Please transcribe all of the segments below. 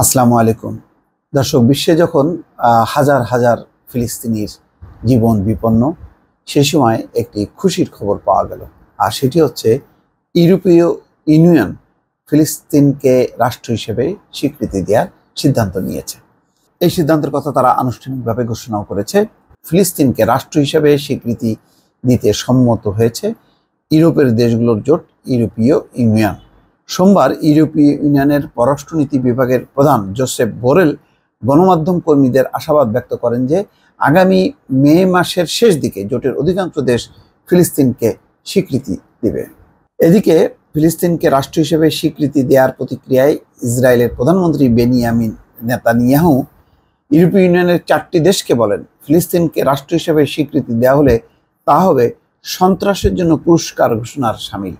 আসসালামু আলাইকুম। দর্শক, বিশ্বে যখন হাজার হাজার ফিলিস্তিনির জীবন বিপন্ন, সেই সময় একটি খুশির খবর পাওয়া গেল। আর সেটি হচ্ছে ইউরোপীয় ইউনিয়ন ফিলিস্তিনকে রাষ্ট্র হিসেবে স্বীকৃতি দেওয়ার সিদ্ধান্ত নিয়েছে। এই সিদ্ধান্তের কথা তারা আনুষ্ঠানিকভাবে ঘোষণাও করেছে। ফিলিস্তিনকে রাষ্ট্র হিসেবে স্বীকৃতি দিতে সম্মত হয়েছে ইউরোপের দেশগুলোর জোট ইউরোপীয় ইউনিয়ন। সোমবার ইউরোপীয় ইউনিয়নের পররাষ্ট্রনীতি বিভাগের প্রধান জোসেফ বোরেল গণমাধ্যম কর্মীদের আশাবাদ ব্যক্ত করেন যে আগামী মে মাসের শেষ দিকে জোটের অধিকাংশ দেশ ফিলিস্তিনকে স্বীকৃতি দেবে। এদিকে ফিলিস্তিনকে রাষ্ট্র হিসেবে স্বীকৃতি দেওয়ার প্রতিক্রিয়ায় ইসরায়েলের প্রধানমন্ত্রী বেনিয়ামিন নেতানিয়াহু ইউরোপীয় ইউনিয়নের 4টি দেশকে বলেন, ফিলিস্তিনকে রাষ্ট্র হিসেবে স্বীকৃতি দেওয়া হলে তা হবে সন্ত্রাসের জন্য পুরস্কার ঘোষণার শামিল।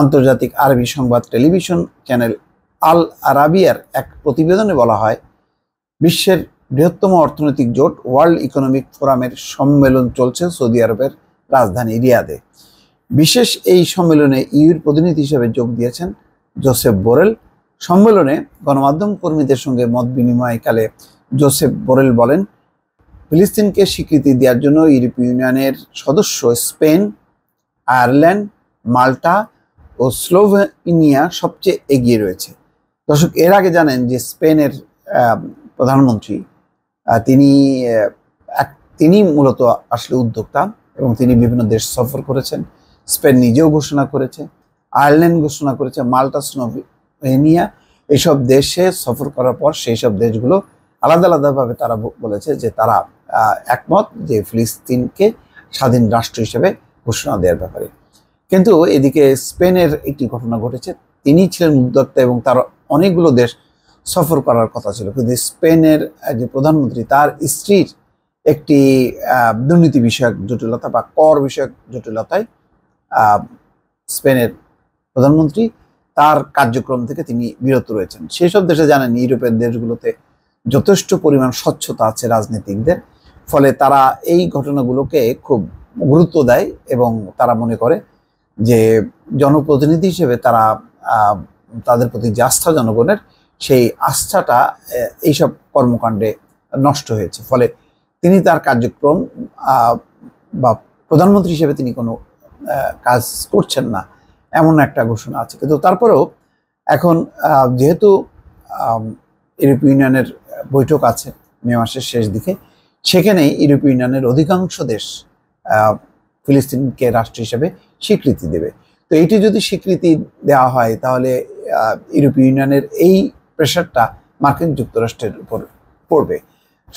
আন্তর্জাতিক আরবি সংবাদ টেলিভিশন চ্যানেল আল আরাবিয়ার এক প্রতিবেদনে বলা হয়, বিশ্বের বৃহত্তম অর্থনৈতিক জোট ওয়ার্ল্ড ইকোনমিক ফোরামের সম্মেলন চলছে সৌদি আরবের রাজধানী রিয়াদে। বিশেষ এই সম্মেলনে ইউর প্রতিনিধি হিসেবে যোগ দিয়েছেন জোসেফ বোরেল। সম্মেলনে গণমাধ্যম কর্মীদের সঙ্গে মত বিনিময়কালে জোসেফ বোরেল বলেন, ফিলিস্তিনকে স্বীকৃতি দেওয়ার জন্য ইউরোপীয় ইউনিয়নের সদস্য স্পেন, আয়ারল্যান্ড, মাল্টা ও স্লোভেনিয়া সবচেয়ে এগিয়ে রয়েছে। দর্শক, এর আগে জানেন যে স্পেনের প্রধানমন্ত্রী তিনি মূলত আসলে উদ্যোক্তা এবং তিনি বিভিন্ন দেশ সফর করেছেন। স্পেন নিজেও ঘোষণা করেছে, আয়ারল্যান্ড ঘোষণা করেছে, মাল্টা, স্লোভেনিয়া এইসব দেশে সফর করার পর সেই সব দেশগুলো আলাদা আলাদাভাবে তারা বলেছে যে তারা একমত যে ফিলিস্তিনকে স্বাধীন রাষ্ট্র হিসেবে ঘোষণা দেওয়ার ব্যাপারে। কিন্তু এদিকে স্পেনের একটি ঘটনা ঘটেছে। তিনি ছিলেন উদ্যোক্তা এবং তার অনেকগুলো দেশ সফর করার কথা ছিল, কিন্তু স্পেনের যে প্রধানমন্ত্রী তার স্ত্রীর একটি দুর্নীতি বিষয়ক জটিলতা বা কর বিষয়ক জটিলতায় স্পেনের প্রধানমন্ত্রী তার কার্যক্রম থেকে তিনি বিরত রয়েছেন। সেই সব দেশে জানেন ইউরোপের দেশগুলোতে যথেষ্ট পরিমাণ স্বচ্ছতা আছে রাজনীতিকদের, ফলে তারা এই ঘটনাগুলোকে খুব গুরুত্ব দেয় এবং তারা মনে করে যে জনপ্রতিনিধি হিসেবে তারা তাদের প্রতি যে আস্থা জনগণের, সেই আস্থাটা এইসব কর্মকাণ্ডে নষ্ট হয়েছে। ফলে তিনি তার কার্যক্রম বা প্রধানমন্ত্রী হিসেবে তিনি কোনো কাজ করছেন না, এমন একটা ঘোষণা আছে। কিন্তু তারপরেও এখন যেহেতু ইউরোপীয় ইউনিয়নের বৈঠক আছে মে মাসের শেষ দিকে, সেখানে ইউরোপীয় ইউনিয়নের অধিকাংশ দেশ ফিলিস্তিনকে রাষ্ট্র হিসেবে স্বীকৃতি দেবে। তো এইটি যদি স্বীকৃতি দেওয়া হয় তাহলে ইউরোপীয় ইউনিয়নের এই প্রেশারটা মার্কিন যুক্তরাষ্ট্রের উপর পড়বে।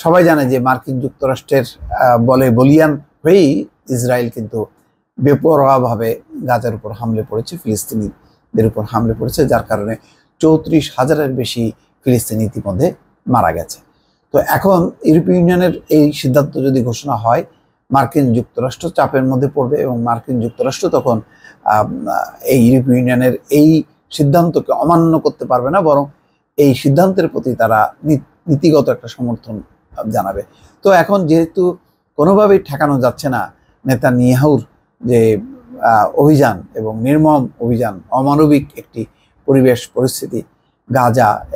সবাই জানে যে মার্কিন যুক্তরাষ্ট্রের বলিয়ান হয়েই ইসরায়েল কিন্তু বেপরোয়াভাবে গাজার উপর হামলে পড়েছে, ফিলিস্তিনিদের উপর হামলে পড়েছে, যার কারণে 34,000-এর বেশি ফিলিস্তিনি ইতিমধ্যে মারা গেছে। তো এখন ইউরোপীয় ইউনিয়নের এই সিদ্ধান্ত যদি ঘোষণা হয়, মার্কিন যুক্তরাষ্ট্র চাপের মধ্যে পড়বে এবং মার্কিন যুক্তরাষ্ট্র তখন এই ইউরোপীয় ইউনিয়নের এই সিদ্ধান্তকে অমান্য করতে পারবে না, বরং এই সিদ্ধান্তের প্রতি তারা নীতিগত একটা সমর্থন জানাবে। তো এখন যেহেতু কোনোভাবেই ঠেকানো যাচ্ছে না নেতানিয়াহুর যে অভিযান এবং নির্মম অভিযান, অমানবিক একটি পরিস্থিতি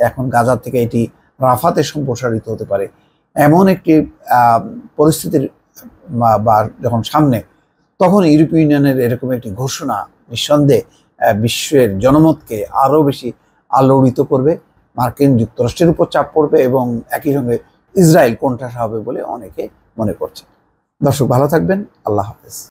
এখন গাজা থেকে এটি রাফাতে সম্প্রসারিত হতে পারে, এমন একটি পরিস্থিতির বা যখন সামনে, তখন ইউরোপীয় ইউনিয়নের এরকম একটি ঘোষণা নিঃসন্দেহে বিশ্বের জনমতকে আরও বেশি আলোড়িত করবে, মার্কিন যুক্তরাষ্ট্রের উপর চাপ পড়বে এবং একই সঙ্গে ইসরায়েল কোণঠাসা হবে বলে অনেকে মনে করছে। দর্শক, ভালো থাকবেন। আল্লাহ হাফেজ।